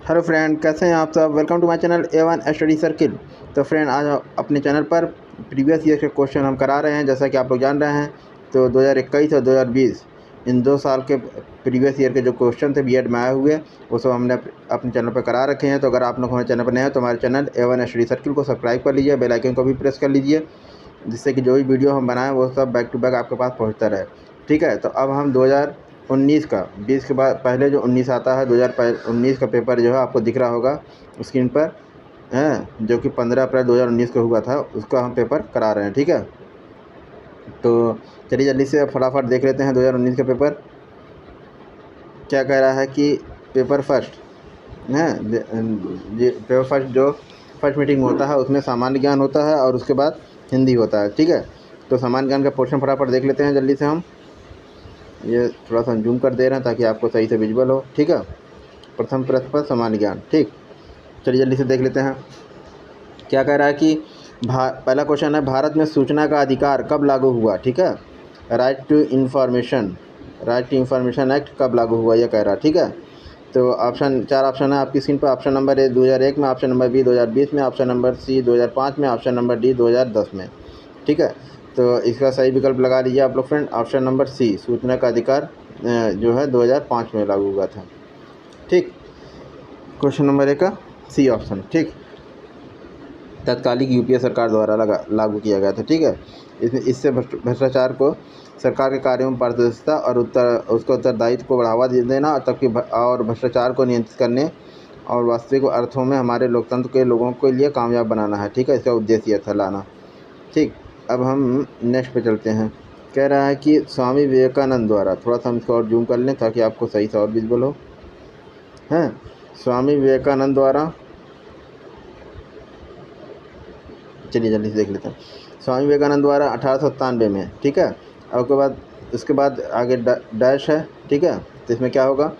Hello friend, कैसे हैं आप सब। Welcome to my channel A1 study circle. तो फ्रेंड, आज अपने चैनल पर प्रीवियस ईयर के क्वेश्चन हम करा रहे हैं। जैसा कि आप लोग जान रहे हैं, तो 2021 और 2020 इन 2 साल के प्रीवियस ईयर के जो क्वेश्चन थे बीएड में आए हुए, वो सब हमने अपने चैनल पर करा रखे हैं। तो अगर आप लोग हमारे चैनल पर नए हैं तो हमारे चैनल A1 स्टडी सर्किल को सब्सक्राइब कर लीजिए, बेल आइकन को भी प्रेस कर लीजिए, जिससे कि जो भी वीडियो हम बनाएं वो सब बैक टू बैक आपके पास पहुँचता रहे। ठीक है, तो अब हम 2019 का 20 के बाद पहले जो 19 आता है, 2019 का पेपर जो है आपको दिख रहा होगा स्क्रीन पर, हैं, जो कि 15 अप्रैल 2019 को हुआ था, उसका हम पेपर करा रहे हैं। ठीक है, तो चलिए जल्दी से फटाफट देख लेते हैं 2019 का पेपर क्या कह रहा है। कि पेपर फर्स्ट है, पेपर फर्स्ट जो फर्स्ट मीटिंग में होता है उसमें सामान्य ज्ञान होता है और उसके बाद हिंदी होता है। ठीक है, तो सामान्य ज्ञान का पोर्शन फटाफट देख लेते हैं जल्दी से हम। ये थोड़ा सा जूम कर दे रहे हैं ताकि आपको सही से विजुअल हो। ठीक है, प्रथम प्रश्न पर सामान्य ज्ञान। ठीक, चलिए जल्दी से देख लेते हैं क्या कह रहा है। कि पहला क्वेश्चन है, भारत में सूचना का अधिकार कब लागू हुआ। ठीक है, राइट टू इंफॉर्मेशन एक्ट कब लागू हुआ, यह कह रहा है। ठीक है, तो चार ऑप्शन है आपकी स्क्रीन पर। ऑप्शन नंबर ए 2001 में, ऑप्शन नंबर बी 2020 में, ऑप्शन नंबर सी 2005 में, ऑप्शन नंबर डी 2010 में। ठीक है, तो इसका सही विकल्प लगा लीजिए आप लोग फ्रेंड। ऑप्शन नंबर सी, सूचना का अधिकार जो है 2005 में लागू हुआ था। ठीक, क्वेश्चन नंबर ए का सी ऑप्शन। ठीक, तत्कालिक यूपीए सरकार द्वारा लागू किया गया था। ठीक है, इससे भ्रष्टाचार को, सरकार के कार्यों में पारदर्शिता और उसके उत्तरदायित्व को बढ़ावा देना और भ्रष्टाचार को नियंत्रित करने और वास्तविक अर्थों में हमारे लोकतंत्र के लोगों के लिए कामयाब बनाना है। ठीक है, इसका उद्देश्य यह था लाना। ठीक, अब हम नेक्स्ट पे चलते हैं। कह रहा है कि स्वामी विवेकानंद द्वारा, थोड़ा सा हम इसको और जूम कर लें ताकि आपको सही से और विजुअल हो। हैं, स्वामी विवेकानंद द्वारा, चलिए जल्दी से देख लेते हैं। स्वामी विवेकानंद द्वारा 1897 में। ठीक है, और उसके बाद आगे डैश है। ठीक है, तो इसमें क्या होगा।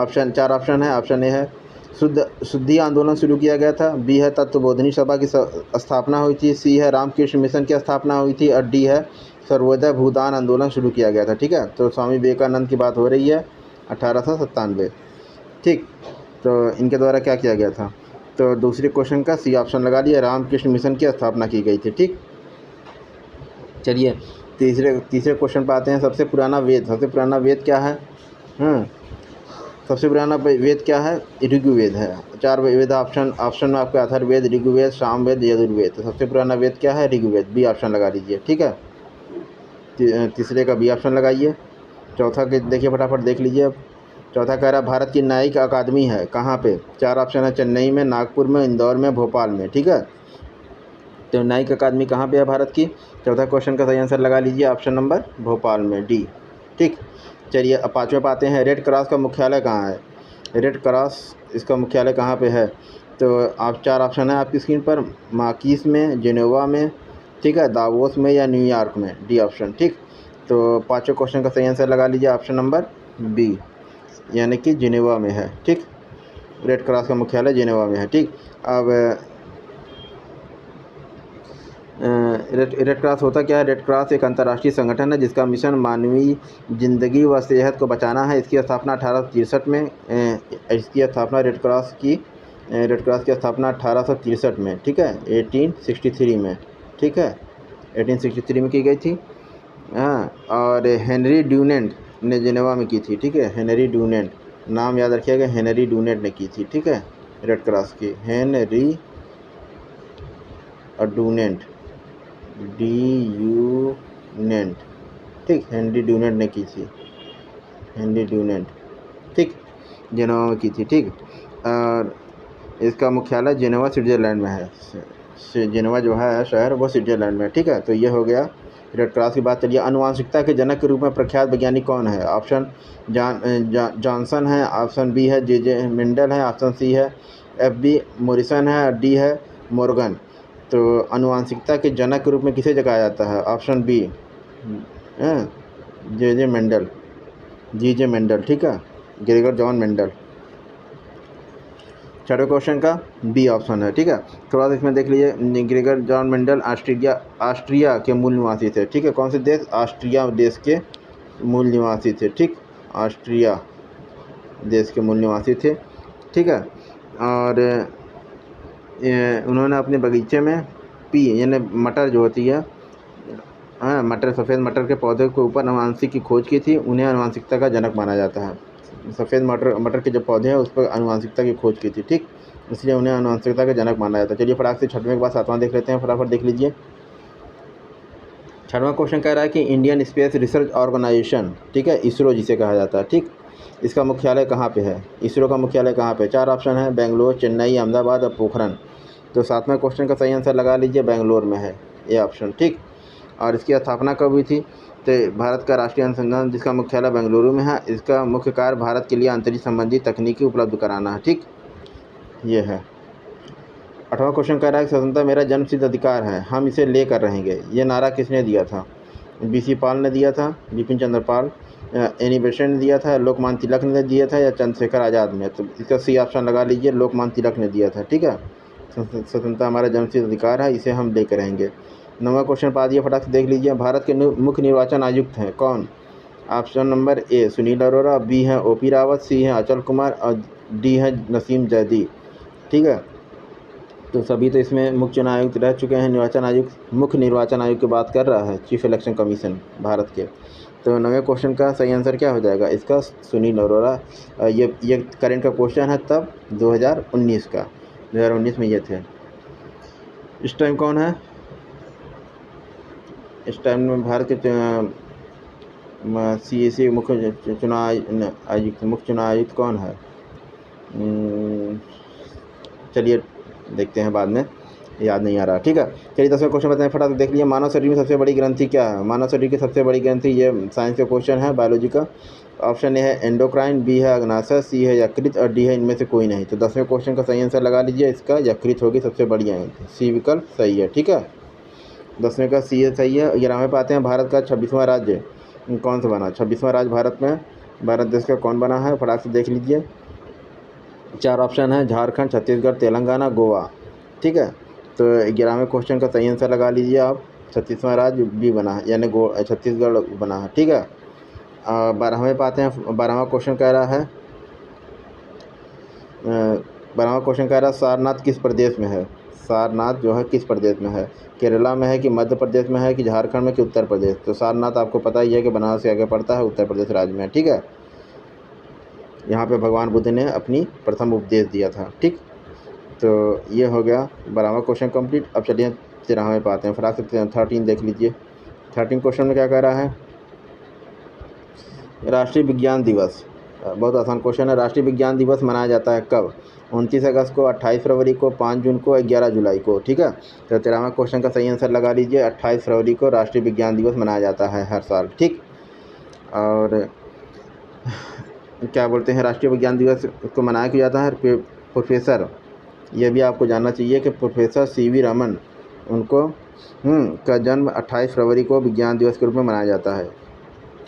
चार ऑप्शन है। ऑप्शन ए है शुद्धि आंदोलन शुरू किया गया था, बी है तत्वबोधिनी सभा की स्थापना हुई थी, सी है रामकृष्ण मिशन की स्थापना हुई थी, और डी है सर्वोदय भूदान आंदोलन शुरू किया गया था। ठीक है, तो स्वामी विवेकानंद की बात हो रही है 1897। ठीक, तो इनके द्वारा क्या किया गया था, तो दूसरे क्वेश्चन का सी ऑप्शन लगा लिया, रामकृष्ण मिशन की स्थापना की गई थी। ठीक, चलिए तीसरे क्वेश्चन पर आते हैं। सबसे पुराना वेद क्या है। सबसे पुराना वेद क्या है, ऋग्वेद है। 4 वेद ऑप्शन में आपके अथर्ववेद, ऋग्वेद, सामवेद, यजुर्वेद। तो सबसे पुराना वेद क्या है, ऋग्वेद। बी ऑप्शन लगा लीजिए। ठीक है, तीसरे का बी ऑप्शन लगाइए। चौथा के देखिए, फटाफट देख लीजिए। अब चौथा कह रहा है भारत की न्यायिक अकादमी है कहाँ पे। 4 ऑप्शन है, चेन्नई में, नागपुर में, इंदौर में, भोपाल में। ठीक है, तो न्यायिक अकादमी कहाँ पे है भारत की। चौथा क्वेश्चन का सही आंसर लगा लीजिए, ऑप्शन नंबर भोपाल में, डी। ठीक, चलिए अब पाँचवें पे आते हैं। रेड क्रॉस का मुख्यालय कहाँ है। रेड क्रॉस इसका मुख्यालय कहाँ पे है, तो आप 4 ऑप्शन है आपकी स्क्रीन पर। मार्किस में, जेनेवा में, ठीक है, दावोस में, या न्यूयॉर्क में। D option. ठीक, तो पाँचवें क्वेश्चन का सही आंसर लगा लीजिए, ऑप्शन नंबर बी, यानी कि जिनेवा में है। ठीक, रेड क्रॉस का मुख्यालय जिनेवा में है। ठीक, अब रेड क्रॉस होता क्या है। रेड क्रॉस एक अंतर्राष्ट्रीय संगठन है जिसका मिशन मानवीय जिंदगी व सेहत को बचाना है। इसकी स्थापना 1863 में इसकी स्थापना रेड क्रॉस की स्थापना 1863 में, ठीक है, 1863 में, ठीक है, 1863 में की गई थी। हाँ, और हेनरी ड्यूनेंट ने जिनेवा में की थी। ठीक है, हेनरी ड्यूनेंट, नाम याद रखिएगा, हेनरी ड्यूनेंट ने की थी। ठीक है, रेड क्रॉस की हेनरी और ड्यूनेंट, ड्यूनेंट। ठीक, हेनरी ड्यूनेंट ने की थी, हेनरी ड्यूनेंट। ठीक, जिनेवा में की थी। ठीक, और इसका मुख्यालय जिनेवा स्विट्ज़रलैंड में है। जिनेवा जो है शहर, वो स्विट्ज़रलैंड में। ठीक है, तो ये हो गया रेड क्रॉस की बात। चलिए, आनुवांशिकता के जनक के रूप में प्रख्यात वैज्ञानिक कौन है। ऑप्शन जॉनसन है, ऑप्शन बी है जे मेंडल है, ऑप्शन सी है FB मोरिसन है, और डी है मोर्गन। तो आनुवांशिकता के जनक के रूप में किसे जगाया जाता है। ऑप्शन बी जे मेंडल, जे मेंडल। ठीक है, ग्रेगर जॉन मेंडल। छठे क्वेश्चन का बी ऑप्शन है। ठीक है, थोड़ा सा इसमें देख लीजिए। ग्रेगर जॉन मेंडल ऑस्ट्रिया के मूल निवासी थे। ठीक है, कौन से देश, ऑस्ट्रिया देश के मूल निवासी थे। ठीक, ऑस्ट्रिया देश के मूल निवासी थे। ठीक है, और उन्होंने अपने बगीचे में पी यानी मटर जो होती है, हाँ, मटर, सफ़ेद मटर के पौधे के ऊपर अनुवांशिक की खोज की थी। उन्हें अनुवांशिकता का जनक माना जाता है। सफ़ेद मटर मटर के जो पौधे हैं उस पर अनुवांशिकता की खोज की थी, ठीक, इसलिए उन्हें अनुवांशिकता का जनक माना जाता है। चलिए फटाक से 6वें के बाद 7वां देख लेते हैं, फटाफट देख लीजिए। 6वां क्वेश्चन कह रहा है कि इंडियन स्पेस रिसर्च ऑर्गेनाइजेशन, ठीक है, इसरो जिसे कहा जाता है, ठीक, इसका मुख्यालय कहाँ पे है? इसरो का मुख्यालय कहाँ पे? 4 ऑप्शन है, बेंगलोर, चेन्नई, अहमदाबाद और पोखरन। तो 7वें क्वेश्चन का सही आंसर लगा लीजिए, बेंगलोर में है ये ऑप्शन, ठीक। और इसकी स्थापना कब हुई थी? तो भारत का राष्ट्रीय अनुसंधान जिसका मुख्यालय बेंगलुरु में है, इसका मुख्य कार्य भारत के लिए अंतरिक्ष संबंधी तकनीकी उपलब्ध कराना है, ठीक, ये है। 8वां क्वेश्चन कह रहा है कि स्वतंत्रता मेरा जन्मसिद्ध अधिकार है, हम इसे लेकर रहेंगे। ये नारा किसने दिया था? BC पाल ने दिया था, बिपिन चंद्र पाल, एनी बेसेंट ने दिया था, लोकमान्य तिलक ने दिया था या चंद्रशेखर आज़ाद ने? तो इसका सही ऑप्शन लगा लीजिए, लोकमान्य तिलक ने दिया था, ठीक है। स्वतंत्रता हमारा जन्मसिद्ध अधिकार है, इसे हम लेकर रहेंगे। 9वां क्वेश्चन पा दिया, फटाक से देख लीजिए। भारत के मुख्य निर्वाचन आयुक्त हैं कौन? Option number A Sunil Arora, B है OP रावत, सी है अचल कुमार और डी है नसीम जैदी, ठीक है। तो सभी तो इसमें मुख्य चुनाव आयुक्त रह चुके हैं। निर्वाचन आयुक्त, मुख्य निर्वाचन आयुक्त की बात कर रहा है, चीफ इलेक्शन कमीशन भारत के। तो 9वें क्वेश्चन का सही आंसर क्या हो जाएगा इसका? सुनील अरोड़ा। ये करंट का क्वेश्चन है तब 2019 का, 2019 में ये थे। इस टाइम कौन है? इस टाइम में भारत के CEC मुख्य चुनाव आयुक्त कौन है? चलिए देखते हैं बाद में, याद नहीं आ रहा, ठीक है। चलिए 10वें क्वेश्चन बताएं, फटाफट देख लीजिए। मानव शरीर में सबसे बड़ी ग्रंथि क्या है? मानव शरीर की सबसे बड़ी ग्रंथि, ये साइंस का क्वेश्चन है, बायोलॉजी का। ऑप्शन ए है एंडोक्राइन, बी है अग्नाशय, सी है यकृत और डी है इनमें से कोई नहीं। तो 10वें क्वेश्चन का सही आंसर लगा लीजिए, इसका यकृत होगी सबसे बड़ी है, सी विकल्प सही है, ठीक है। 10वें का सी सही है। 11वें पे आते हैं, भारत का 26वां राज्य कौन सा बना? 26वां राज्य भारत में, भारत देश का कौन बना है? फटाक से देख लीजिए। 4 ऑप्शन है, झारखंड, छत्तीसगढ़, तेलंगाना, गोवा, ठीक है। तो 11वें क्वेश्चन का सही आंसर लगा लीजिए आप, 36वां राज्य बी बना है, यानी छत्तीसगढ़ बना है, ठीक है। 12वें पे आते हैं, 12वां क्वेश्चन कह रहा है 12वां क्वेश्चन कह रहा है सारनाथ किस प्रदेश में है? सारनाथ जो है किस प्रदेश में है? केरला में है कि मध्य प्रदेश में है कि झारखंड में कि उत्तर प्रदेश? तो सारनाथ आपको पता ही है कि बनारस से आगे पड़ता है, उत्तर प्रदेश राज्य में है, ठीक है। यहाँ पे भगवान बुद्ध ने अपनी प्रथम उपदेश दिया था, ठीक। तो ये हो गया 12वां क्वेश्चन कंप्लीट। अब चलिए 13वें पे आते हैं, फटाक से 13 देख लीजिए। 13 क्वेश्चन में क्या कह रहा है? राष्ट्रीय विज्ञान दिवस, बहुत आसान क्वेश्चन है। राष्ट्रीय विज्ञान दिवस मनाया जाता है कब? 29 अगस्त को, 28 फरवरी को, 5 जून को, 11 जुलाई को, ठीक है। तो 13वां क्वेश्चन का सही आंसर लगा लीजिए, 28 फरवरी को राष्ट्रीय विज्ञान दिवस मनाया जाता है हर साल, ठीक। और क्या बोलते हैं, राष्ट्रीय विज्ञान दिवस को मनाया क्यों जाता है? प्रोफेसर, यह भी आपको जानना चाहिए कि प्रोफेसर CV रमन, उनको का जन्म 28 फरवरी को विज्ञान दिवस के रूप में मनाया जाता है,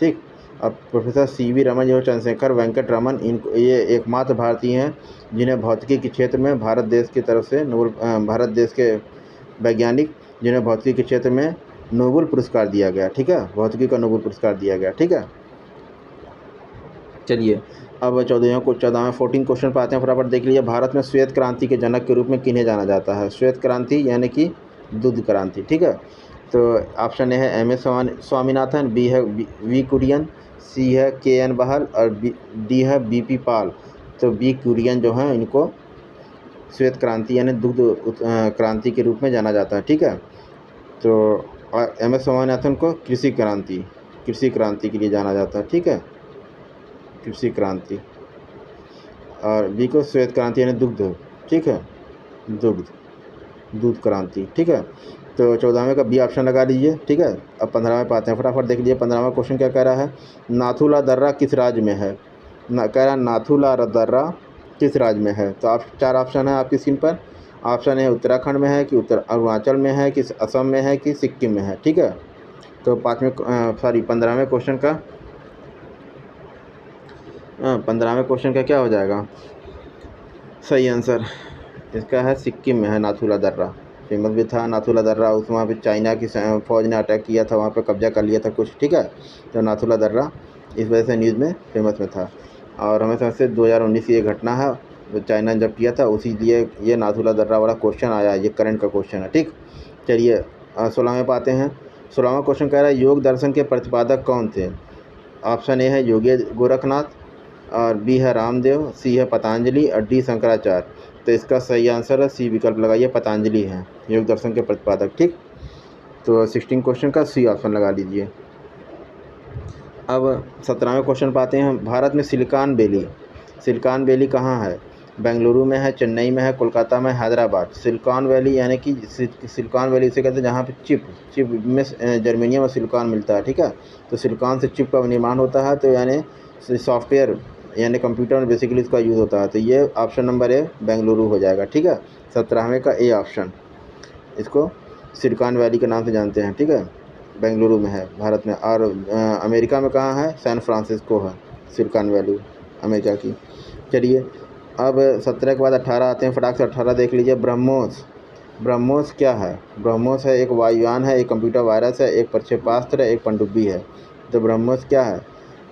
ठीक। अब प्रोफेसर CV रमन जो चंद्रशेखर वेंकट रमन, इनको, ये एकमात्र भारतीय हैं जिन्हें भौतिकी के क्षेत्र में भारत देश की तरफ से भारत देश के वैज्ञानिक जिन्हें भौतिकी के क्षेत्र में नोबेल पुरस्कार दिया गया, ठीक है, भौतिकी का नोबेल पुरस्कार दिया गया, ठीक है। चलिए अब 14वें 14 क्वेश्चन पर आते हैं, फटाफट देख लीजिए। भारत में श्वेत क्रांति के जनक के रूप में किन्हें जाना जाता है? श्वेत क्रांति यानी कि दूध क्रांति, ठीक है। तो ऑप्शन ए है MS स्वामीनाथन, बी है V कुरियन, सी है KN बहल और डी है BP पाल। तो B कुरियन जो है इनको श्वेत क्रांति यानी दुग्ध क्रांति के रूप में जाना जाता है, ठीक है। तो MS स्वामीनाथन को कृषि क्रांति के लिए जाना जाता है, ठीक है, कृषि क्रांति। और बी को श्वेत क्रांति यानी दुग्ध, ठीक है, दूध क्रांति, ठीक है। तो 14वें का बी ऑप्शन लगा लीजिए, ठीक है। अब 15वें पे आते हैं, फटाफट देख लीजिए। 15वां क्वेश्चन क्या कह रहा है? नाथुला दर्रा किस राज्य में है? कह रहा है नाथुला दर्रा किस राज्य में है? तो आप 4 ऑप्शन है आपकी स्क्रीन पर। ऑप्शन है उत्तराखंड में है कि अरुणाचल में है कि असम में है कि सिक्किम में है, ठीक है। तो 15वें क्वेश्चन का 15वें क्वेश्चन का क्या हो जाएगा सही आंसर? इसका है सिक्किम में है नाथुला दर्रा। फेमस भी था नाथुला दर्रा, उस वहाँ पे चाइना की फ़ौज ने अटैक किया था, वहाँ पे कब्जा कर लिया था कुछ, ठीक है। तो नाथुला दर्रा इस वजह से न्यूज़ में फेमस में था। और हमें समझ से 2019 की ये घटना है जो चाइना ने जब किया था, उसी लिए ये नाथुला दर्रा वाला क्वेश्चन आया है, ये करंट का क्वेश्चन है। ठीक, चलिए 16वें पे आते हैं। 16वां क्वेश्चन कह रहा है योग दर्शन के प्रतिपादक कौन थे। ऑप्शन ए है योगी गोरखनाथ, और बी है रामदेव, सी है पतंजलि और डी शंकराचार्य। तो इसका सही आंसर है सी विकल्प लगाइए, पतंजलि है योग दर्शन के प्रतिपादक। ठीक, तो 16 क्वेश्चन का सी ऑप्शन लगा लीजिए। अब 17वें क्वेश्चन पे आते हैं। भारत में सिलिकॉन वैली कहाँ है। बेंगलुरु में है, चेन्नई में है, कोलकाता में, हैदराबाद। सिलिकॉन वैली यानी कि सिलिकॉन वैली इसे कहते हैं जहाँ पे चिप में जर्मेनियम और सिलिकॉन मिलता है। ठीक है, तो सिलिकॉन से चिप का निर्माण होता है, तो यानी सॉफ्टवेयर यानी कंप्यूटर में बेसिकली इसका यूज़ होता है। तो ये ऑप्शन नंबर ए बेंगलुरु हो जाएगा। ठीक है, 17वें का ए ऑप्शन, इसको सिलिकॉन वैली के नाम से जानते हैं। ठीक है, बेंगलुरु में है भारत में। और अमेरिका में कहाँ है, सैन फ्रांसिस्को है सिलिकॉन वैली अमेरिका की। चलिए अब 17 के बाद 18 आते हैं, फटाक से 18 देख लीजिए। ब्रह्मोस क्या है। ब्रह्मोस है एक वायुयान है, एक कंप्यूटर वायरस है, एक प्रक्षेपास्त्र है, एक पनडुब्बी है। तो ब्रह्मोस क्या है,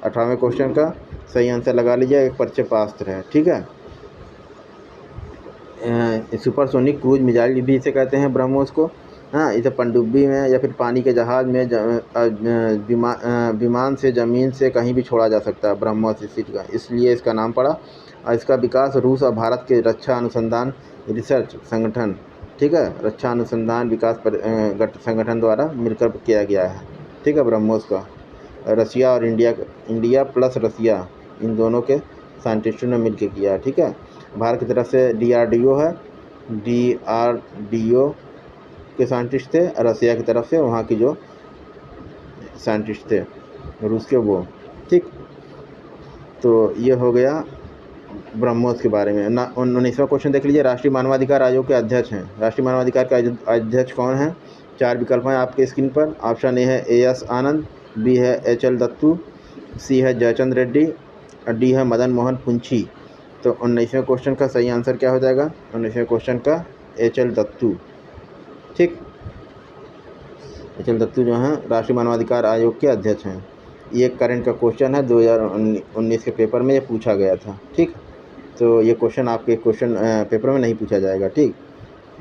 18वें क्वेश्चन का सही आंसर लगा लीजिए, एक प्रक्षेपास्त्र है। ठीक है, सुपरसोनिक क्रूज मिसाइल भी इसे कहते हैं ब्रह्मोस को। हाँ, इसे पनडुब्बी में या फिर पानी के जहाज़ में विमान से ज़मीन से कहीं भी छोड़ा जा सकता है ब्रह्मोस का, इसलिए इसका नाम पड़ा। और इसका विकास रूस और भारत के रक्षा अनुसंधान रिसर्च संगठन, ठीक है, रक्षा अनुसंधान विकास संगठन द्वारा मिलकर किया गया है। ठीक है, ब्रह्मोस का रसिया और इंडिया प्लस रसिया इन दोनों के साइंटिस्टों ने मिलकर किया है। ठीक है, भारत की तरफ से DRDO है, DRDO के साइंटिस्ट थे, रसिया की तरफ से वहाँ की जो साइंटिस्ट थे रूस के वो। ठीक, तो ये हो गया ब्रह्मोस के बारे में। 19वां क्वेश्चन देख लीजिए। राष्ट्रीय मानवाधिकार आयोग के अध्यक्ष हैं। राष्ट्रीय मानवाधिकार के अध्यक्ष कौन हैं। 4 विकल्प हैं आपके स्क्रीन पर। ऑप्शन ए है AS आनंद, बी है HL दत्तू, सी है जयचंद रेड्डी और डी है मदन मोहन पुंछी। तो 19वें क्वेश्चन का सही आंसर क्या हो जाएगा, 19वें क्वेश्चन का HL दत्तू। ठीक, HL दत्तू जो हैं राष्ट्रीय मानवाधिकार आयोग के अध्यक्ष हैं। ये करंट का क्वेश्चन है, 2019 के पेपर में ये पूछा गया था। ठीक, तो ये क्वेश्चन आपके क्वेश्चन पेपर में नहीं पूछा जाएगा। ठीक,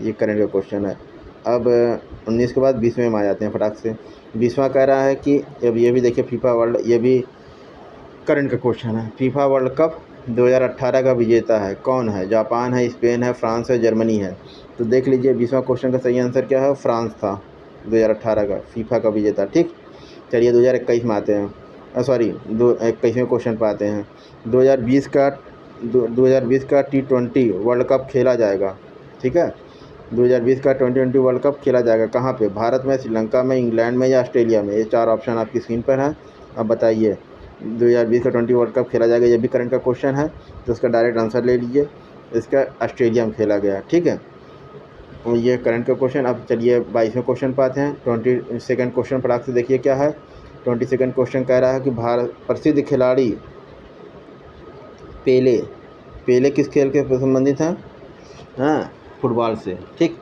ये करंट का क्वेश्चन है। अब 19 के बाद 20वें में आ जाते हैं फटाक से। 20वां कह रहा है कि अब ये भी देखिए फीफा वर्ल्ड, ये भी करंट का क्वेश्चन है। फीफा वर्ल्ड कप 2018 का विजेता है कौन है। जापान है, स्पेन है, फ्रांस है, जर्मनी है। तो देख लीजिए 20वां क्वेश्चन का सही आंसर क्या है, फ्रांस था 2018 का फीफा का विजेता। ठीक, चलिए 2021 में आते हैं, 21वें क्वेश्चन पर आते हैं। 2020 का T20 वर्ल्ड कप खेला जाएगा। ठीक है, 2020 का T20 वर्ल्ड कप खेला जाएगा कहाँ पे, भारत में, श्रीलंका में, इंग्लैंड में या ऑस्ट्रेलिया में। ये 4 ऑप्शन आपकी स्क्रीन पर हैं। अब बताइए 2020 का T20 वर्ल्ड कप खेला जाएगा, ये भी करंट का क्वेश्चन है, तो उसका डायरेक्ट आंसर ले लीजिए। इसका ऑस्ट्रेलिया में खेला गया। ठीक है, और ये करंट का क्वेश्चन। अब चलिए 22वें क्वेश्चन पर आते हैं। 22nd क्वेश्चन पर आपसे देखिए क्या है। 22nd क्वेश्चन कह रहा है कि भारत प्रसिद्ध खिलाड़ी पेले किस खेल के संबंधित हैं। हाँ, फुटबॉल से। ठीक,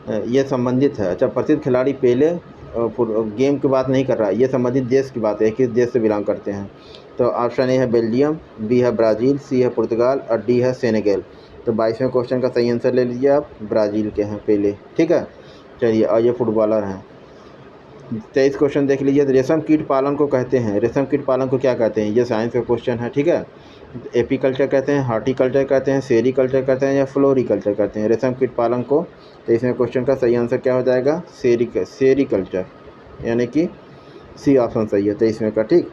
ये संबंधित है। अच्छा, प्रसिद्ध खिलाड़ी पेले गेम की बात नहीं कर रहा है, ये संबंधित देश की बात है, किस देश से बिलोंग करते हैं। तो ऑप्शन ए है बेल्जियम, बी है ब्राज़ील, सी है पुर्तगाल और डी है सेनेगल। तो 22वें क्वेश्चन का सही आंसर ले लीजिए आप, ब्राज़ील के हैं पेले। ठीक है, चलिए, और ये फुटबॉलर हैं। 23 क्वेश्चन देख लीजिए। रेशम कीट पालन को कहते हैं, रेशम कीट पालन को क्या कहते हैं, ये साइंस का क्वेश्चन है। ठीक है, एपीकल्चर कहते हैं, हार्टिकल्चर कहते हैं, सेरीकल्चर कहते हैं या फ्लोरिकल्चर कहते हैं रेशम कीट पालन को। तो इसमें क्वेश्चन का सही आंसर क्या हो जाएगा, सेरीकल्चर, यानी कि सी ऑप्शन सही है 23वें का। ठीक,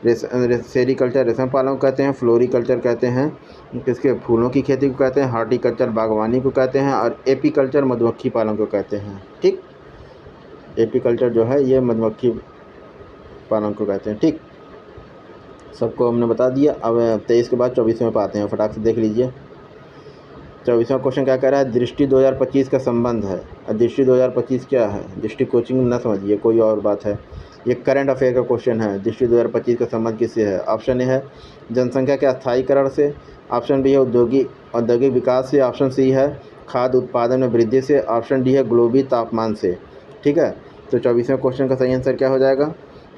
सेरीकल्चर रेशम पालन को कहते हैं, फ्लोरिकल्चर कहते हैं किसके, फूलों की खेती को कहते हैं, हार्टिकल्चर बागवानी को कहते हैं और एपीकल्चर मधुमक्खी पालन को कहते हैं। ठीक, एपीकल्चर जो है ये मधुमक्खी पालन को कहते हैं। ठीक, सबको हमने बता दिया। अब 23 के बाद 24वें पे आते हैं, फटाक से देख लीजिए। 24वां क्वेश्चन क्या कह रहा है, दृष्टि 2025 का संबंध है। दृष्टि 2025 क्या है, दृष्टि कोचिंग न समझिए, कोई और बात है। ये करंट अफेयर का क्वेश्चन है। दृष्टि 2025 का संबंध किससे है। ऑप्शन ए है जनसंख्या के स्थायीकरण से, ऑप्शन बी है औद्योगिक विकास से, ऑप्शन सी है खाद्य उत्पादन में वृद्धि से, ऑप्शन डी है ग्लोबल तापमान से। ठीक है, तो 24वें क्वेश्चन का सही आंसर क्या हो जाएगा,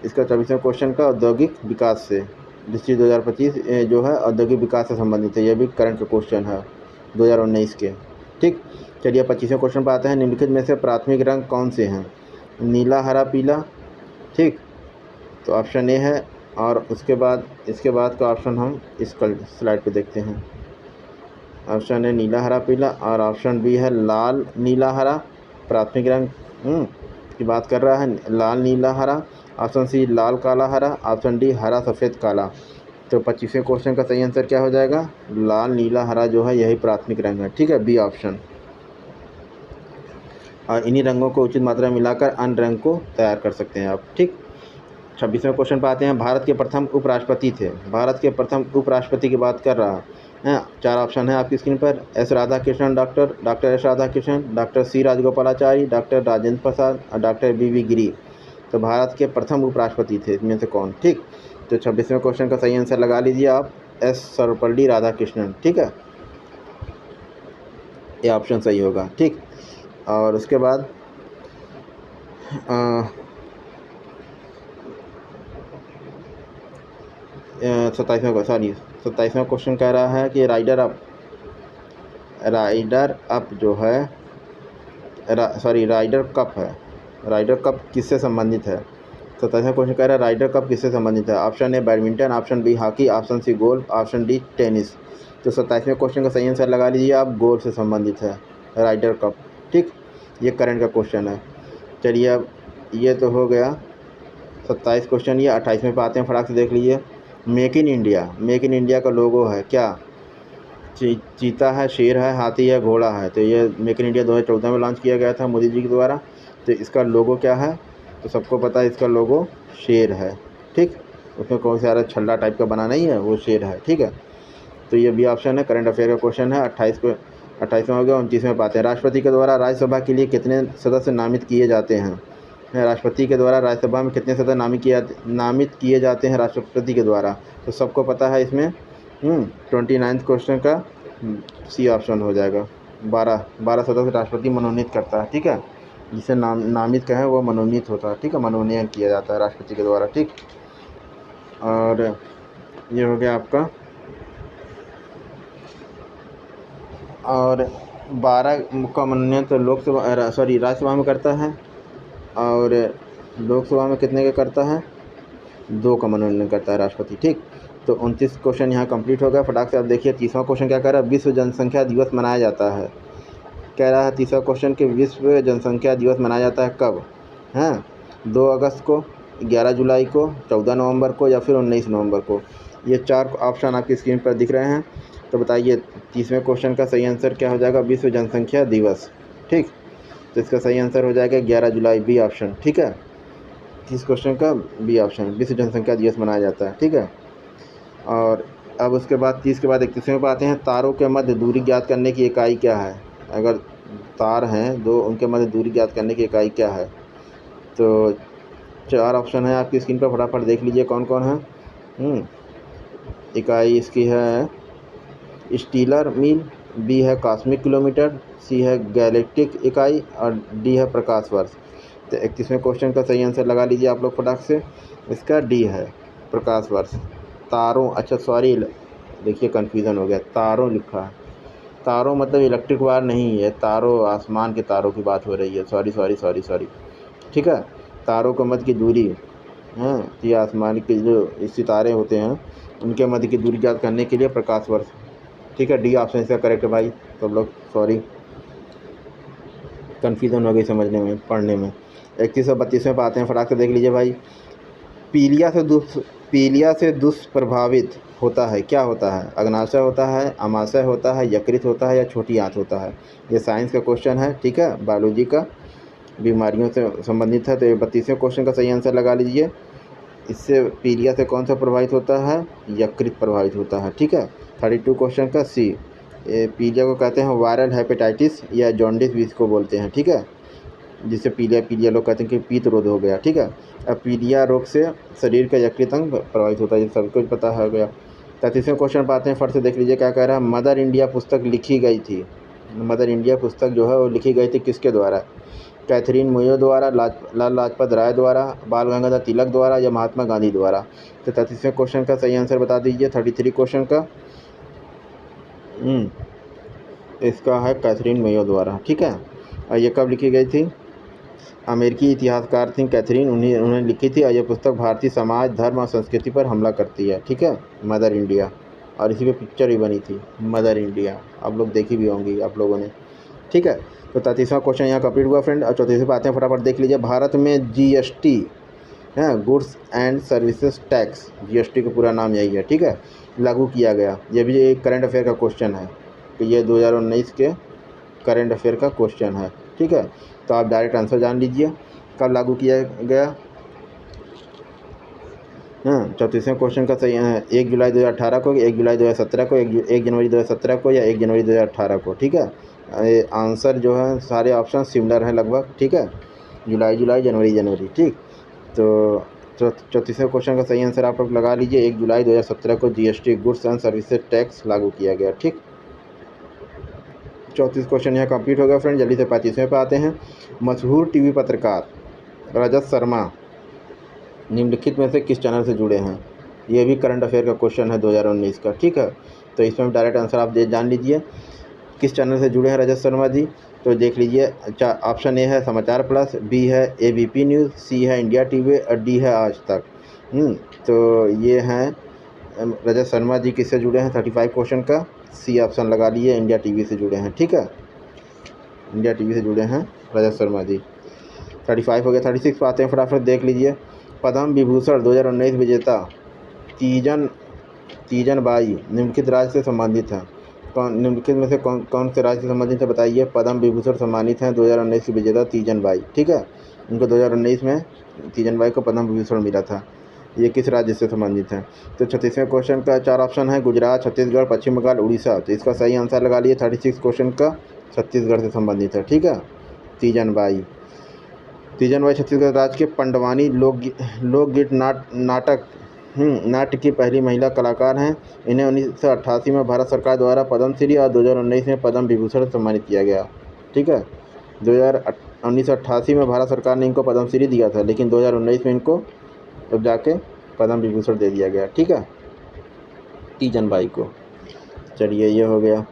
इसका 24वें क्वेश्चन का औद्योगिक विकास से। दृष्टि 2025 जो है औद्योगिक विकास से संबंधित है। यह भी करंट का क्वेश्चन है 2019 के। ठीक, चलिए 25वें क्वेश्चन पर आते हैं। निम्नलिखित में से प्राथमिक रंग कौन से हैं? नीला, हरा, पीला। ठीक, तो ऑप्शन ए है, और उसके बाद इसके बाद का ऑप्शन हम इस स्लाइड पे देखते हैं। ऑप्शन ए नीला, हरा, पीला, और ऑप्शन बी है लाल, नीला, हरा। प्राथमिक रंग की बात कर रहा है, लाल, नीला, हरा। ऑप्शन सी लाल, काला, हरा। ऑप्शन डी हरा, सफ़ेद, काला। तो 25वें क्वेश्चन का सही आंसर क्या हो जाएगा? लाल, नीला, हरा जो है यही प्राथमिक रंग है। ठीक है, बी ऑप्शन। और इन्हीं रंगों को उचित मात्रा में मिलाकर अन्य रंग को तैयार कर सकते हैं आप। ठीक, 26वें क्वेश्चन पर आते हैं। भारत के प्रथम उपराष्ट्रपति थे। भारत के प्रथम उपराष्ट्रपति की बात कर रहा है। 4 ऑप्शन है आपकी स्क्रीन पर। S Radhakrishnan, doctor S Radhakrishnan, doctor C Rajagopalachari, doctor Rajendra Prasad और डॉक्टर वी गिरी। तो भारत के प्रथम उपराष्ट्रपति थे इनमें से कौन? ठीक, तो 26वें क्वेश्चन का सही आंसर लगा लीजिए आप, एस सर्वपल्ली राधाकृष्णन। ठीक है, ये ऑप्शन सही होगा। ठीक, और उसके बाद 27वां क्वेश्चन कह रहा है कि राइडर अप जो है राइडर कप है। राइडर कप किससे संबंधित है? 27वां क्वेश्चन कह रहा है राइडर कप किससे संबंधित है? Option A badminton, option B hockey, option C golf, option D tennis. तो 27वें क्वेश्चन का सही आंसर लगा लीजिए आप, गोल्फ से संबंधित है राइडर कप। ठीक, ये करंट का क्वेश्चन है। चलिए अब ये तो हो गया 27 क्वेश्चन। ये 28वें पे आते हैं, फटाक से देख लीजिए। मेक इन इंडिया का लोगो है क्या? चीता है, शेर है, हाथी है, घोड़ा है। तो ये मेक इन इंडिया 2014 में लॉन्च किया गया था मोदी जी के द्वारा। तो इसका लोगो क्या है? तो सबको पता है इसका लोगो शेर है। ठीक, उसमें कौन सा छल्ला टाइप का बना नहीं है, वो शेर है। ठीक है, तो ये भी ऑप्शन है, करंट अफेयर का क्वेश्चन है। 28वां हो गया। 29वें पाते हैं। राष्ट्रपति के द्वारा राज्यसभा के लिए कितने सदस्य नामित किए जाते हैं? राष्ट्रपति के द्वारा राज्यसभा में कितने सदस्य नामित किए जाते हैं राष्ट्रपति के द्वारा? तो सबको पता है इसमें 29 क्वेश्चन का सी ऑप्शन हो जाएगा। 12 सदस्य राष्ट्रपति मनोनीत करता है। ठीक है, जिसे नामित कहें वो मनोनीत होता है। ठीक है, मनोनयन किया जाता है राष्ट्रपति के द्वारा। ठीक, और ये हो गया आपका। और 12 का मनोनयन तो राज्यसभा में करता है, और लोकसभा में कितने का करता है? 2 का मनोनयन करता है राष्ट्रपति। ठीक, तो 29 क्वेश्चन यहाँ कंप्लीट हो गया। फटाक से आप देखिए 30वां क्वेश्चन क्या कह रहा है? विश्व जनसंख्या दिवस मनाया जाता है। कह रहा है 30वां क्वेश्चन कि विश्व जनसंख्या दिवस मनाया जाता है कब? हैं 2 अगस्त को, 11 जुलाई को, 14 नवंबर को, या फिर 19 नवंबर को। ये 4 ऑप्शन आपकी स्क्रीन पर दिख रहे हैं। तो बताइए 30वें क्वेश्चन का सही आंसर क्या हो जाएगा? विश्व जनसंख्या दिवस। ठीक, तो इसका सही आंसर हो जाएगा 11 जुलाई, बी ऑप्शन। ठीक है, 30 क्वेश्चन का बी ऑप्शन, विश्व जनसंख्या दिवस मनाया जाता है। ठीक है, और अब उसके बाद 30 के बाद 31वें पर आते हैं। तारों के मध्य दूरी ज्ञात करने की इकाई क्या है? अगर तार हैं 2, उनके मध्य दूरी ज्ञात करने की इकाई क्या है? तो 4 ऑप्शन है आपकी स्क्रीन पर, फटाफट देख लीजिए कौन कौन है। इकाई इसकी है स्टीलर मील, बी है कॉस्मिक किलोमीटर, सी है गैलेक्टिक इकाई, और डी है प्रकाश वर्ष। तो 31वें क्वेश्चन का सही आंसर लगा लीजिए आप लोग फटाक से, इसका डी है प्रकाश वर्ष। तारों, अच्छा सॉरी, देखिए कन्फ्यूज़न हो गया, तारों लिखा है। तारों मतलब इलेक्ट्रिक वायर नहीं है, तारों आसमान के तारों की बात हो रही है। सॉरी। ठीक है, तारों के मध्य की दूरी है, ये आसमान के जो सितारे होते हैं उनके मध्य की दूरी ज्ञात करने के लिए प्रकाश वर्ष। ठीक है, डी ऑप्शन इसका करेक्ट है भाई। तो लोग सॉरी, कन्फ्यूज़न हो गई समझने में, पढ़ने में। 31 और 32वें पर आते हैं, फटाक से देख लीजिए भाई। पीलिया से दुष्प्रभावित होता है क्या होता है? अग्नाशय होता है, अमाशय होता है, यकृत होता है, या छोटी आंत होता है? ये साइंस का क्वेश्चन है। ठीक है, बायोलॉजी का, बीमारियों से संबंधित है। तो ये 32वें क्वेश्चन का सही आंसर लगा लीजिए। इससे पीलिया से कौन सा प्रभावित होता है? यकृत प्रभावित होता है। ठीक है, 32 क्वेश्चन का सी। पीलिया को कहते हैं वायरल हेपेटाइटिस या जॉन्डिस भी इसको बोलते हैं। ठीक है, जिससे पीलिया लोग कहते हैं कि पीत रोग हो गया। ठीक है, अब पीलिया रोग से शरीर का यकृत अंग प्रभावित होता है, सबको पता हो गया। 33वें क्वेश्चन पर आते हैं, फट से देख लीजिए क्या कह रहा है। मदर इंडिया पुस्तक लिखी गई थी। मदर इंडिया पुस्तक जो है वो लिखी गई थी किसके द्वारा? कैथरीन मुयो द्वारा, लाल लाजपत राय द्वारा, बाल गंगाधर तिलक द्वारा या महात्मा गांधी द्वारा। तो 33वें क्वेश्चन का सही आंसर बता दीजिए। 33 क्वेश्चन का इसका है कैथरीन मुयो द्वारा। ठीक है, और ये कब लिखी गई थी? अमेरिकी इतिहासकार थी कैथरीन, उन्होंने लिखी थी, और ये पुस्तक भारतीय समाज, धर्म और संस्कृति पर हमला करती है। ठीक है, मदर इंडिया, और इसी पे पिक्चर भी बनी थी मदर इंडिया, आप लोग देखी भी होंगी आप लोगों ने। ठीक है, तो 33वां क्वेश्चन यहाँ कंप्लीट हुआ फ्रेंड। और 34वें पे आते हैं, फटाफट देख लीजिए। भारत में जीएसटी है, goods and services tax, GST का पूरा नाम यही है। ठीक है, लागू किया गया। ये भी एक करंट अफेयर का क्वेश्चन है, तो ये 2019 के करंट अफेयर का क्वेश्चन है। ठीक है, तो आप डायरेक्ट आंसर जान लीजिए कब लागू किया गया। 34वें क्वेश्चन का सही 1 जुलाई 2018 को, 1 जुलाई 2017 को, 1 जनवरी 2017 को या 1 जनवरी 2018 को। ठीक है, आंसर जो है सारे ऑप्शन सिमिलर हैं लगभग। ठीक है, जुलाई जुलाई, जनवरी जनवरी। ठीक, तो 34वें क्वेश्चन का सही आंसर आप लोग लगा लीजिए। 1 जुलाई 2017 को GST goods and services tax लागू किया गया। ठीक, 34 क्वेश्चन यहाँ कंप्लीट हो गया फ्रेंड। जल्दी से 35वें पे आते हैं। मशहूर टीवी पत्रकार रजत शर्मा निम्नलिखित में से किस चैनल से जुड़े हैं? ये भी करंट अफेयर का क्वेश्चन है 2019 का। ठीक है, तो इसमें डायरेक्ट आंसर आप जान लीजिए किस चैनल से जुड़े हैं रजत शर्मा जी। तो देख लीजिए, ऑप्शन ए है समाचार प्लस, बी है एबीपी न्यूज़, सी है इंडिया टीवी और डी है आज तक। तो ये हैं रजत शर्मा जी किससे जुड़े हैं 35 क्वेश्चन का सी ऑप्शन लगा लिए, इंडिया टीवी से जुड़े हैं। ठीक है, इंडिया टीवी से जुड़े हैं रजत शर्मा जी। 35 हो गया। 36 पे आते हैं, फटाफट देख लीजिए। पद्म विभूषण 2019 विजेता तीजन बाई निम्नलिखित राज्य से संबंधित हैं। निम्नलिखित में से कौन से राज्य से संबंधित है बताइए? पद्म विभूषण सम्मानित हैं 2019 की विजेता तीजन बाई। ठीक है, उनको 2019 में तीजन बाई को पद्म विभूषण मिला था। ये किस राज्य से संबंधित है? तो 36वें क्वेश्चन का 4 ऑप्शन है, गुजरात, छत्तीसगढ़, पश्चिम बंगाल, उड़ीसा। तो इसका सही आंसर लगा लिए। 36 क्वेश्चन का छत्तीसगढ़ से संबंधित है। ठीक है, तीजन बाई छत्तीसगढ़ राज्य के पंडवानी लोकगीत नाट्य की पहली महिला कलाकार हैं। इन्हें 1988 में भारत सरकार द्वारा पद्मश्री और 2019 में पद्म विभूषण से सम्मानित किया गया। ठीक है, 1988 में भारत सरकार ने इनको पद्मश्री दिया था, लेकिन 2019 में इनको अब जाके पद्म विभूषण दे दिया गया। ठीक है, तीजन बाई को। चलिए, ये हो गया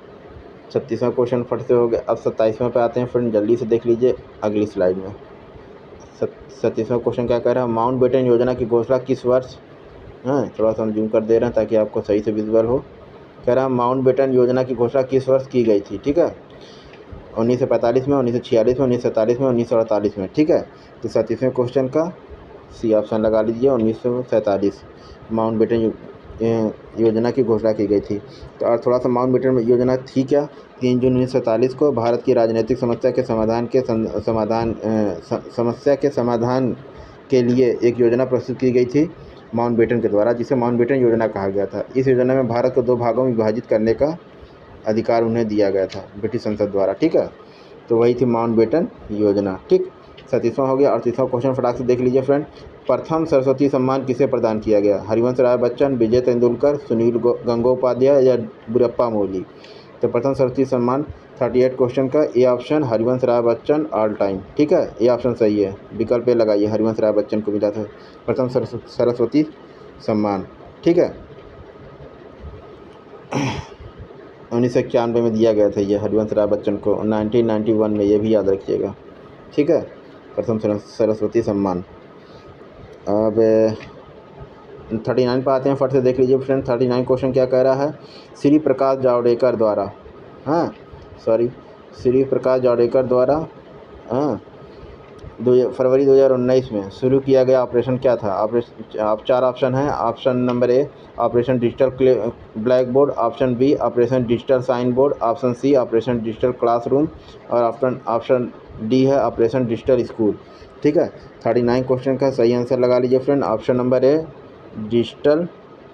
36वां क्वेश्चन फट से हो गया। अब 27वें पे आते हैं फ्रेंड, जल्दी से देख लीजिए अगली स्लाइड में। 37वां क्वेश्चन क्या कह रहा है? माउंट बेटन योजना की घोषणा किस वर्ष? थोड़ा सा हम जूम कर दे रहे हैं ताकि आपको सही से विजुअल हो। कह रहा है माउंट बेटन योजना की घोषणा किस वर्ष की गई थी? ठीक है, 1945 में, 1946 में, 1947 में, 1948 में। ठीक है, तो 37वें क्वेश्चन का सी ऑप्शन लगा लीजिए, 1947 माउंट बेटन योजना की घोषणा की गई थी। तो और थोड़ा सा माउंट बेटन योजना थी क्या? 3 जून 1947 को भारत की राजनीतिक समस्या के समाधान के लिए एक योजना प्रस्तुत की गई थी माउंट बेटन के द्वारा, जिसे माउंट बेटन योजना कहा गया था। इस योजना में भारत को 2 भागों में विभाजित करने का अधिकार उन्हें दिया गया था ब्रिटिश संसद द्वारा। ठीक है, तो वही थी माउंट बेटन योजना। ठीक, 37वां हो गया। 38वां क्वेश्चन फटाक से देख लीजिए फ्रेंड। प्रथम सरस्वती सम्मान किसे प्रदान किया गया? हरिवंश राय बच्चन, विजय तेंदुलकर, सुनील गंगोपाध्याय या बुरप्पा मोइली। तो प्रथम सरस्वती सम्मान 38 क्वेश्चन का A option Harivansh Rai Bachchan all time. ठीक है, ये ऑप्शन सही है, विकल्प ए लगाइए, हरिवंश राय बच्चन को मिला था प्रथम सरस्वती सम्मान। ठीक है, 1991 में दिया गया था ये हरिवंश राय बच्चन को, 1991 में, ये भी याद रखिएगा। ठीक है, प्रथम सरस्वती सम्मान। अब 39 पर आते हैं, फट से देख लीजिए फ्रेंड। 39 क्वेश्चन क्या कह रहा है? श्री प्रकाश जावड़ेकर द्वारा श्री प्रकाश जावड़ेकर द्वारा फरवरी 2019 में शुरू किया गया ऑपरेशन क्या था? आप 4 ऑप्शन हैं। Option number A operation digital black board, option B operation digital sign board, option C operation digital classroom और ऑप्शन डी है ऑपरेशन डिजिटल स्कूल। ठीक है, 39 क्वेश्चन का सही आंसर लगा लीजिए friend, option number A digital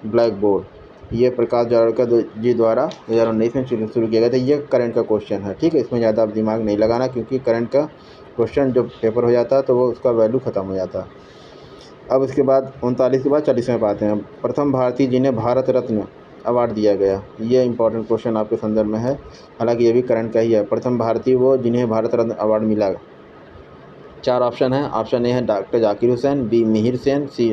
black board. ये प्रकाश जावड़ेकर जी द्वारा 2019 में शुरू किया गया था। ये करंट का क्वेश्चन है। ठीक है, इसमें ज़्यादा आप दिमाग नहीं लगाना, क्योंकि करंट का क्वेश्चन जब पेपर हो जाता है तो वो उसका वैल्यू ख़त्म हो जाता है। अब उसके बाद 39 के बाद 40वें पे आते हैं। प्रथम भारतीय जिन्हें भारत रत्न अवार्ड दिया गया, ये इंपॉर्टेंट क्वेश्चन आपके संदर्भ में है, हालांकि ये भी करंट का ही है। प्रथम भारतीय वो जिन्हें भारत रत्न अवार्ड मिला। चार ऑप्शन हैं। ऑप्शन ए है डॉक्टर जाकिर हुसैन, बी मिहिर सेन, सी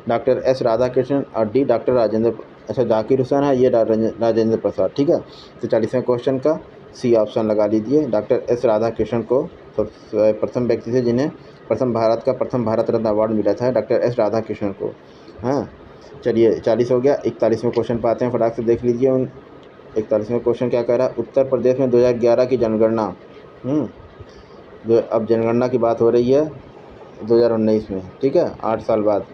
डॉक्टर एस राधाकृष्णन और डी डॉक्टर राजेंद्र। अच्छा, जाकिर हुसैन है, ये राजेंद्र प्रसाद। ठीक है, तो 40वें क्वेश्चन का सी ऑप्शन लगा लीजिए। डॉक्टर एस राधाकृष्णन को प्रथम व्यक्ति थे जिन्हें प्रथम भारत रत्न अवार्ड मिला था, डॉक्टर एस राधाकृष्णन को। हाँ, चलिए 40 हो गया। 41वें क्वेश्चन पर आते हैं, फटाक से देख लीजिए। 41वां क्वेश्चन क्या कह रहा है? उत्तर प्रदेश में 2011 की जनगणना, जो अब जनगणना की बात हो रही है 2019 में, ठीक है, 8 साल बाद।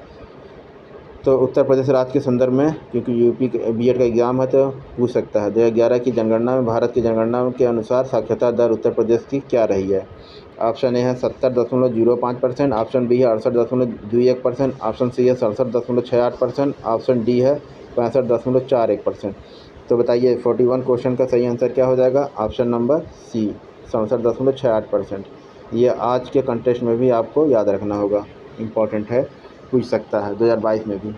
तो उत्तर प्रदेश राज्य के संदर्भ में, क्योंकि यूपी बीएड का एग्ज़ाम है तो पूछ सकता है, 2011 की जनगणना में भारत की जनगणना के अनुसार साक्षरता दर उत्तर प्रदेश की क्या रही है? ऑप्शन ए है 70.05%, ऑप्शन बी है 68.21%, ऑप्शन सी है 67.68%, ऑप्शन डी है 65.41%। तो बताइए 41 क्वेश्चन का सही आंसर क्या हो जाएगा? Option number C, 67.68%। ये आज के कंटेस्ट में भी आपको याद रखना होगा, इम्पॉर्टेंट है, पूछ सकता है 2022 में भी,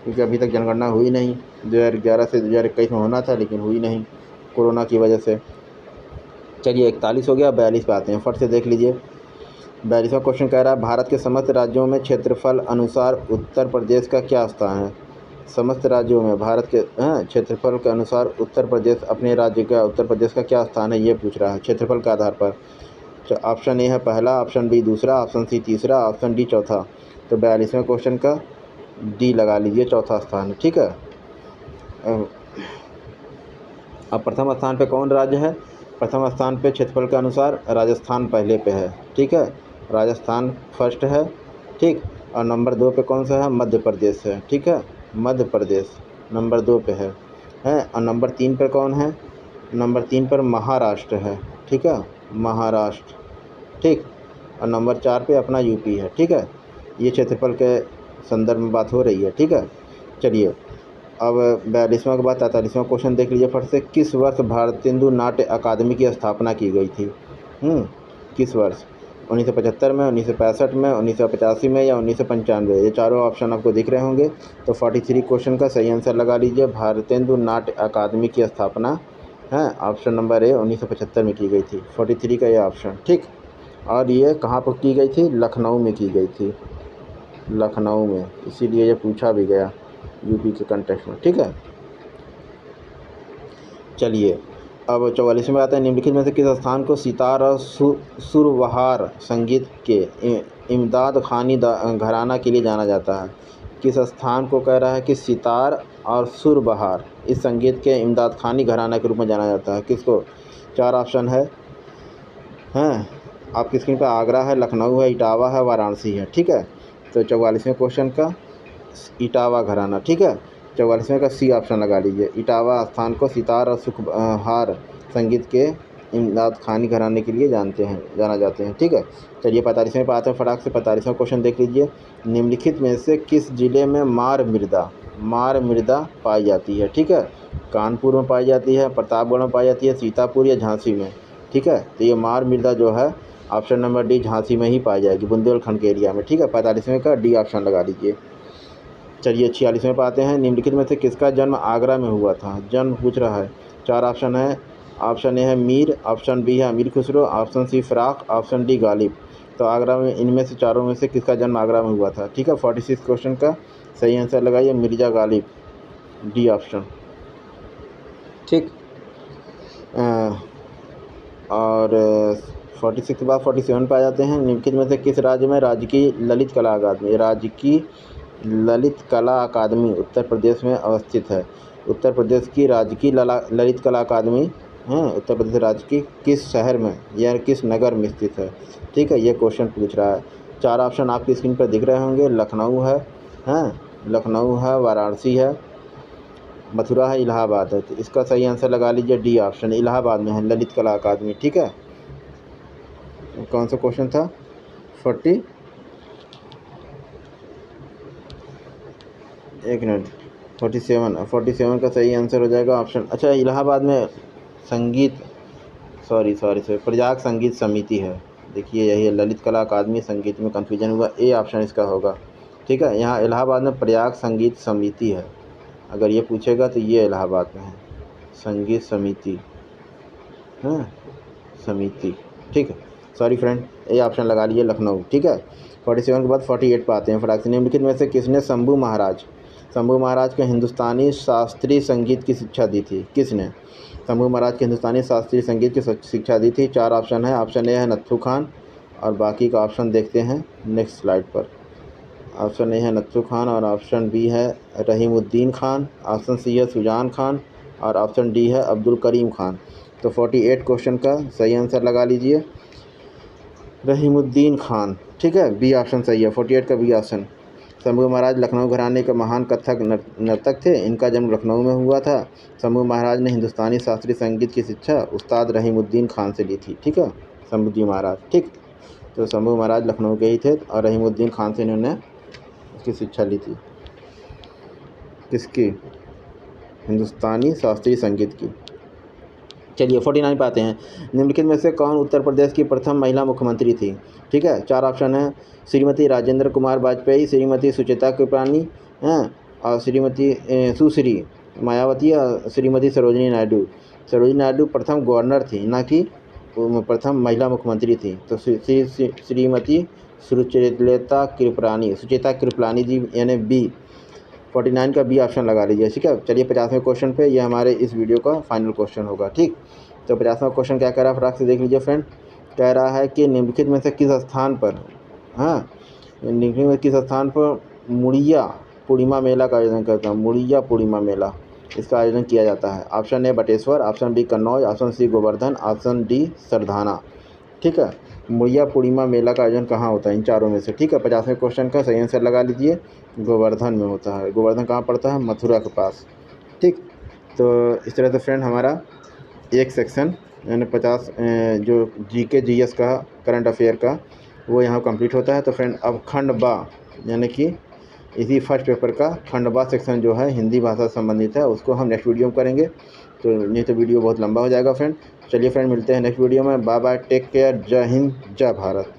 क्योंकि अभी तक जनगणना हुई नहीं। 2011 से 2021 में होना था लेकिन हुई नहीं कोरोना की वजह से। चलिए 41 हो गया, 42 पे आते हैं, फट से देख लीजिए। 42वां क्वेश्चन कह रहा है भारत के समस्त राज्यों में क्षेत्रफल अनुसार उत्तर प्रदेश का क्या स्थान है? समस्त राज्यों में भारत के क्षेत्रफल के अनुसार उत्तर प्रदेश अपने राज्य का उत्तर प्रदेश का क्या स्थान है, ये पूछ रहा है क्षेत्रफल के आधार पर। ऑप्शन ए है पहला, ऑप्शन बी दूसरा, ऑप्शन सी तीसरा, ऑप्शन डी चौथा। तो 42वें क्वेश्चन का डी लगा लीजिए, चौथा स्थान। ठीक है, अब प्रथम स्थान पे कौन राज्य है? प्रथम स्थान पे क्षेत्रफल के अनुसार राजस्थान पहले पे है। ठीक है, राजस्थान फर्स्ट है। ठीक, और नंबर 2 पे कौन सा है? मध्य प्रदेश है। ठीक है, मध्य प्रदेश नंबर 2 पे है। और नंबर 3 पर कौन है? नंबर 3 पर महाराष्ट्र है। ठीक है, महाराष्ट्र। ठीक, और नंबर 4 पे अपना यूपी है। ठीक है, ये क्षेत्रफल के संदर्भ में बात हो रही है। ठीक है, चलिए अब 42वां के बाद 43वां क्वेश्चन देख लीजिए फट से। किस वर्ष भारतेंदु नाट्य अकादमी की स्थापना की गई थी? किस वर्ष? 1975 में, 1965 में, 1985 में या 1995? ये चारों ऑप्शन आपको दिख रहे होंगे। तो 43 क्वेश्चन का सही आंसर लगा लीजिए। भारतेंदु नाट्य अकादमी की स्थापना है ऑप्शन नंबर ए 1975 में की गई थी। 43 का ये ऑप्शन। ठीक, और ये कहाँ पर की गई थी? लखनऊ में की गई थी, लखनऊ में, इसीलिए ये पूछा भी गया यूपी के कंटेक्स्ट में। ठीक है, चलिए अब 44 में आते हैं। निम्नलिखित में से किस स्थान को सितार और सुरबहार संगीत के इमदाद खानी घराना के लिए जाना जाता है? किस स्थान को कह रहा है कि सितार और सुरबहार इस संगीत के इमदाद खानी घराना के रूप में जाना जाता है? किसको? 4 ऑप्शन है, आपकी स्क्रीन पर आगरा है, लखनऊ है, इटावा है, वाराणसी है। ठीक है, तो 44वें क्वेश्चन का इटावा घराना। ठीक है, 44वें का सी ऑप्शन लगा लीजिए। इटावा स्थान को सितार और सुखबहार संगीत के इमदाद खानी घराने के लिए जाना जाते हैं। ठीक है, चलिए 45वें पर आते हैं फटाक से। 45वां क्वेश्चन देख लीजिए। निम्नलिखित में से किस जिले में मार मृदा पाई जाती है? ठीक है, कानपुर में पाई जाती है, प्रतापगढ़ में पाई जाती है, सीतापुर या झांसी में? ठीक है, तो ये मार मृदा जो है ऑप्शन नंबर डी झांसी में ही पाई जाएगी, बुंदेलखंड के एरिया में। ठीक है, 45वें का डी ऑप्शन लगा लीजिए। चलिए 46वें पे आते हैं। निम्नलिखित में से किसका जन्म आगरा में हुआ था? जन्म पूछ रहा है। 4 ऑप्शन है। ऑप्शन ए है मीर, ऑप्शन बी है Amir Khusro, option C Firaq, option D Ghalib. तो आगरा में इनमें से चारों में से किसका जन्म आगरा में हुआ था? ठीक है, 46 क्वेश्चन का सही आंसर लगाइए मिर्ज़ा गालिब, डी ऑप्शन। ठीक, और 46 के बाद 47 पे आ जाते हैं। निम्नलिखित में से किस राज्य में राजकीय ललित कला अकादमी? राजकीय ललित कला अकादमी उत्तर प्रदेश में अवस्थित है। उत्तर प्रदेश की राजकीय ललित कला अकादमी उत्तर प्रदेश राज्य की किस शहर में या किस नगर में स्थित है? ठीक है, ये क्वेश्चन पूछ रहा है। 4 ऑप्शन आपकी स्क्रीन पर दिख रहे होंगे। लखनऊ है, लखनऊ है, वाराणसी है, मथुरा है, इलाहाबाद है। तो इसका सही आंसर लगा लीजिए डी ऑप्शन, इलाहाबाद में है ललित कला अकादमी। ठीक है, कौन सा क्वेश्चन था? 40 एक मिनट 47 का सही आंसर हो जाएगा ऑप्शन। अच्छा, इलाहाबाद में संगीत सॉरी प्रयाग संगीत समिति है। देखिए यही है, ललित कला अकादमी संगीत में कन्फ्यूजन हुआ, ए ऑप्शन इसका होगा। ठीक है, यहाँ इलाहाबाद में प्रयाग संगीत समिति है, अगर ये पूछेगा तो ये इलाहाबाद में है संगीत समिति, समिति। ठीक है, सॉरी फ्रेंड, ये ऑप्शन लगा लीजिए लखनऊ। ठीक है, 47 के बाद 48 पे आते हैं फटाक से। निम्नलिखित में से किसने शंभू महाराज को हिंदुस्तानी शास्त्रीय संगीत की शिक्षा दी थी? किसने शंभू महाराज के हिंदुस्तानी शास्त्रीय संगीत की शिक्षा दी थी? 4 ऑप्शन है। ऑप्शन ए है नत्थू खान, और बाकी का ऑप्शन देखते हैं नेक्स्ट स्लाइड पर। ऑप्शन ए है नत्थू खान, और ऑप्शन बी है रहीमुद्दीन खान, ऑप्शन सी है सुजान खान, और ऑप्शन डी है अब्दुल करीम खान। तो 48 क्वेश्चन का सही आंसर लगा लीजिए रहीमुद्दीन खान। ठीक है, बी ऑप्शन सही है, 48 का बी ऑप्शन। शंभू महाराज लखनऊ घराने के महान कथक नर्तक थे। इनका जन्म लखनऊ में हुआ था। शंभू महाराज ने हिंदुस्तानी शास्त्रीय संगीत की शिक्षा उस्ताद रहीमुद्दीन खान से ली थी। ठीक है, शंभू जी महाराज। ठीक, तो शंभू महाराज लखनऊ के ही थे और रहीमुद्दीन खान से इन्होंने उसकी शिक्षा ली थी। किसकी? हिंदुस्तानी शास्त्रीय संगीत की। चलिए 49 पे आते हैं। निम्नलिखित में से कौन उत्तर प्रदेश की प्रथम महिला मुख्यमंत्री थी? ठीक है, 4 ऑप्शन है। श्रीमती राजेंद्र कुमार वाजपेयी, श्रीमती सुचेता कृपलानी हैं, और श्रीमती सुश्री मायावती, और श्रीमती सरोजिनी नायडू। सरोजिनी नायडू प्रथम गवर्नर थी, ना कि प्रथम महिला मुख्यमंत्री थी। तो श्रीमती सुचेता कृपलानी जी, यानी बी 49 का बी ऑप्शन लगा लीजिए। ठीक है, चलिए 50वें क्वेश्चन पे, ये हमारे इस वीडियो का फाइनल क्वेश्चन होगा। ठीक, तो 50वां क्वेश्चन क्या कह रहा है फटाक से देख लीजिए फ्रेंड। कह रहा है कि निम्नलिखित में से किस स्थान पर, हाँ, निम्नलिखित में किस स्थान पर मुड़िया पूर्णिमा मेला का आयोजन करता है? मुड़िया पूर्णिमा मेला, इसका आयोजन किया जाता है। Option A Bateshwar, option B Kannauj, option C Govardhan, option D Sardhana. ठीक है, मुड़िया पूर्णिमा मेला का आयोजन कहाँ होता है? इन चारों में से। ठीक है, 50वें क्वेश्चन का सही आंसर लगा लीजिए गोवर्धन में होता है। गोवर्धन कहाँ पड़ता है? मथुरा के पास। ठीक, तो इस तरह से फ्रेंड हमारा एक सेक्शन यानी 50 जो जीके जीएस का करंट अफेयर का वो यहाँ कंप्लीट होता है। तो फ्रेंड अब खंड बा यानी कि इसी फर्स्ट पेपर का खंड बा सेक्शन जो है हिंदी भाषा से संबंधित है, उसको हम नेक्स्ट वीडियो में करेंगे। तो नहीं तो वीडियो बहुत लंबा हो जाएगा फ्रेंड। चलिए फ्रेंड, मिलते हैं नेक्स्ट वीडियो में। बाय बाय, टेक केयर, जय हिंद, जय भारत।